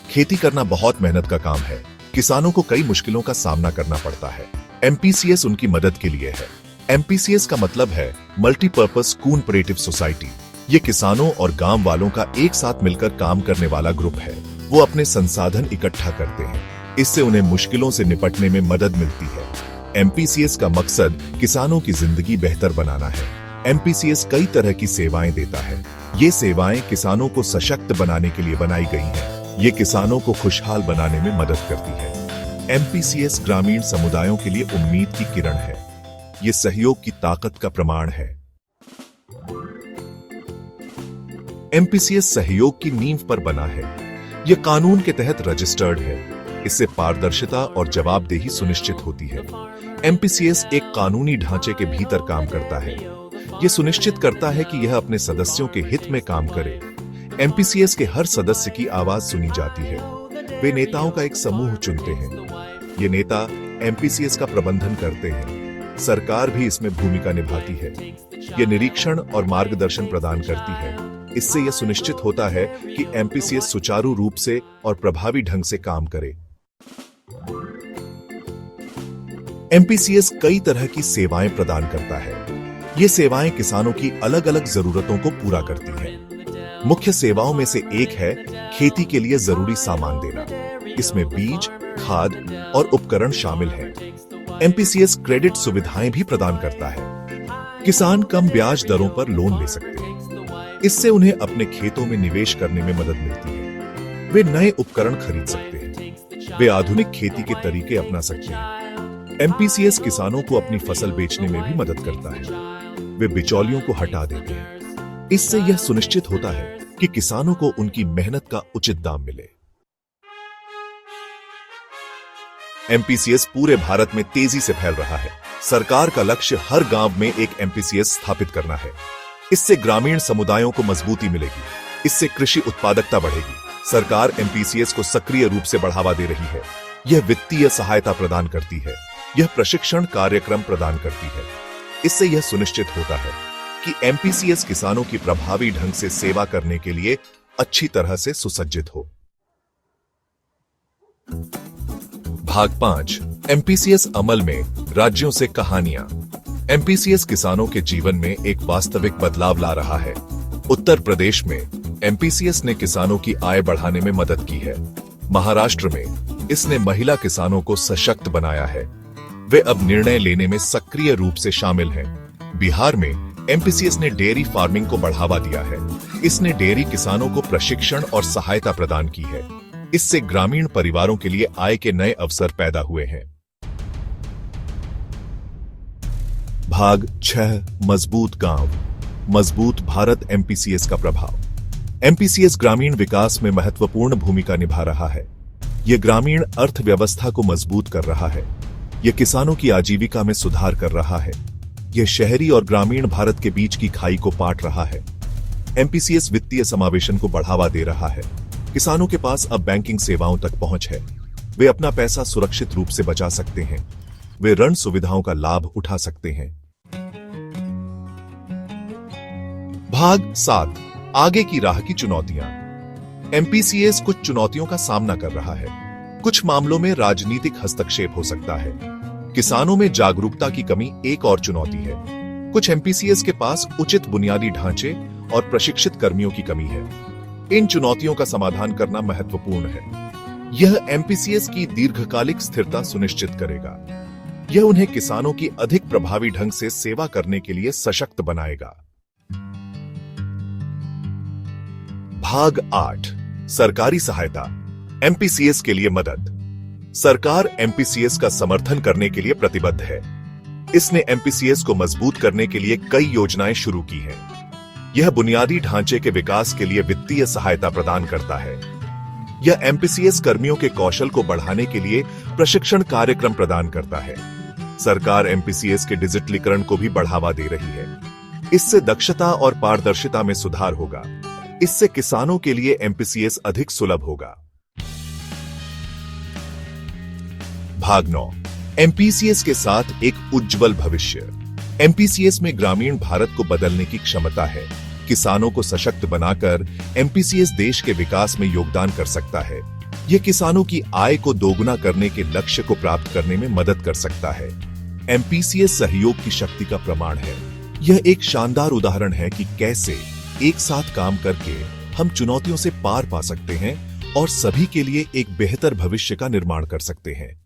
खेती करना बहुत मेहनत का काम है। किसानों को कई मुश्किलों का सामना करना पड़ता है। एमपीसीएस उनकी मदद के लिए है। एमपीसीएस का मतलब है मल्टीपर्पज कोऑपरेटिव सोसाइटी। ये किसानों और गांव वालों का एक साथ मिलकर काम करने वाला ग्रुप है। वो अपने संसाधन इकट्ठा करते हैं। इससे उन्हें मुश्किलों से निपटने में मदद मिलती है। एमपीसीएस का मकसद किसानों की जिंदगी बेहतर बनाना है। एमपीसीएस कई तरह की सेवाएं देता है। ये सेवाएं किसानों को सशक्त बनाने के लिए बनाई गई हैं। ये किसानों को खुशहाल बनाने में मदद करती है। एमपीसीएस ग्रामीण समुदायों के लिए उम्मीद की किरण है। ये सहयोग की ताकत का प्रमाण है। एमपीसीएस सहयोग की नींव पर बना है। यह कानून के तहत रजिस्टर्ड है। इससे पारदर्शिता और जवाबदेही सुनिश्चित होती है। एमपीसीएस एक कानूनी ढांचे के भीतर काम करता है। यह सुनिश्चित करता है कि यह अपने सदस्यों के हित में काम करे। एमपीसीएस के हर सदस्य की आवाज सुनी जाती है। वे नेताओं का एक समूह चुनते हैं। ये नेता एमपीसीएस का प्रबंधन करते हैं। सरकार भी इसमें भूमिका निभाती है। ये निरीक्षण और मार्गदर्शन प्रदान करती है। इससे यह सुनिश्चित होता है कि एमपीसीएस सुचारू रूप से और प्रभावी ढंग से काम करे। एमपीसीएस कई तरह की सेवाएं प्रदान करता है। ये सेवाएं किसानों की अलग अलग जरूरतों को पूरा करती हैं। मुख्य सेवाओं में से एक है खेती के लिए जरूरी सामान देना। इसमें बीज, खाद और उपकरण शामिल हैं। एमपीसीएस क्रेडिट सुविधाएं भी प्रदान करता है। किसान कम ब्याज दरों पर लोन ले सकते हैं। इससे उन्हें अपने खेतों में निवेश करने में मदद मिलती है। वे नए उपकरण खरीद सकते हैं। वे आधुनिक खेती के तरीके अपना सकते हैं। एमपीसीएस किसानों को अपनी फसल बेचने में भी मदद करता है। वे बिचौलियों को हटा देते हैं। इससे यह सुनिश्चित होता है कि किसानों को उनकी मेहनत का उचित दाम मिले। एमपीसीएस पूरे भारत में तेजी से फैल रहा है। सरकार का लक्ष्य हर गांव में एक एमपीसीएस स्थापित करना है। इससे ग्रामीण समुदायों को मजबूती मिलेगी। इससे कृषि उत्पादकता बढ़ेगी। सरकार एमपीसीएस को सक्रिय रूप से बढ़ावा दे रही है। यह वित्तीय सहायता प्रदान करती है। यह प्रशिक्षण कार्यक्रम प्रदान करती है। इससे यह सुनिश्चित होता है कि एमपीसीएस किसानों की प्रभावी ढंग से सेवा करने के लिए अच्छी तरह से सुसज्जित हो। भाग 5 एमपीसीएस अमल में राज्यों से कहानियां। एमपीसीएस किसानों के जीवन में एक वास्तविक बदलाव ला रहा है। उत्तर प्रदेश में एमपीसीएस ने किसानों की आय बढ़ाने में मदद की है। महाराष्ट्र में इसने महिला किसानों को सशक्त बनाया है। वे अब निर्णय लेने में सक्रिय रूप से शामिल हैं। बिहार में एमपीसीएस ने डेयरी फार्मिंग को बढ़ावा दिया है। इसने डेयरी किसानों को प्रशिक्षण और सहायता प्रदान की है। इससे ग्रामीण परिवारों के लिए आय के नए अवसर पैदा हुए हैं। भाग 6 मजबूत गांव, मजबूत भारत। एमपीसीएस का प्रभाव। एमपीसीएस ग्रामीण विकास में महत्वपूर्ण भूमिका निभा रहा है। यह ग्रामीण अर्थव्यवस्था को मजबूत कर रहा है। यह किसानों की आजीविका में सुधार कर रहा है। यह शहरी और ग्रामीण भारत के बीच की खाई को पाट रहा है। एमपीसीएस वित्तीय समावेशन को बढ़ावा दे रहा है। किसानों के पास अब बैंकिंग सेवाओं तक पहुंच है। वे अपना पैसा सुरक्षित रूप से बचा सकते हैं। वे ऋण सुविधाओं का लाभ उठा सकते हैं। भाग 7 आगे की राह की चुनौतियां। एमपीसीएस कुछ चुनौतियों का सामना कर रहा है। कुछ मामलों में राजनीतिक हस्तक्षेप हो सकता है। किसानों में जागरूकता की कमी एक और चुनौती है। कुछ एमपीसीएस के पास उचित बुनियादी ढांचे और प्रशिक्षित कर्मियों की कमी है। इन चुनौतियों का समाधान करना महत्वपूर्ण है। यह एमपीसीएस की दीर्घकालिक स्थिरता सुनिश्चित करेगा। यह उन्हें किसानों की अधिक प्रभावी ढंग से सेवा करने के लिए सशक्त बनाएगा। भाग 8 सरकारी सहायता। एमपीसीएस के लिए मदद। सरकार एमपीसीएस का समर्थन करने के लिए प्रतिबद्ध है। इसने एमपीसीएस को मजबूत करने के लिए कई योजनाएं शुरू की हैं। यह बुनियादी ढांचे के विकास के लिए वित्तीय सहायता प्रदान करता है। यह एमपीसीएस कर्मियों के कौशल को बढ़ाने के लिए प्रशिक्षण कार्यक्रम प्रदान करता है। सरकार एमपीसीएस के डिजिटलीकरण को भी बढ़ावा दे रही है। इससे दक्षता और पारदर्शिता में सुधार होगा। इससे किसानों के लिए एमपीसीएस अधिक सुलभ होगा। भाग 9 एमपीसीएस के साथ एक उज्जवल भविष्य। एमपीसीएस में ग्रामीण भारत को बदलने की क्षमता है। किसानों को सशक्त बनाकर एमपीसीएस देश के विकास में योगदान कर सकता है। यह किसानों की आय को दोगुना करने के लक्ष्य को प्राप्त करने में मदद कर सकता है। एमपीसीएस सहयोग की शक्ति का प्रमाण है। यह एक शानदार उदाहरण है कि कैसे एक साथ काम करके हम चुनौतियों से पार पा सकते हैं और सभी के लिए एक बेहतर भविष्य का निर्माण कर सकते हैं।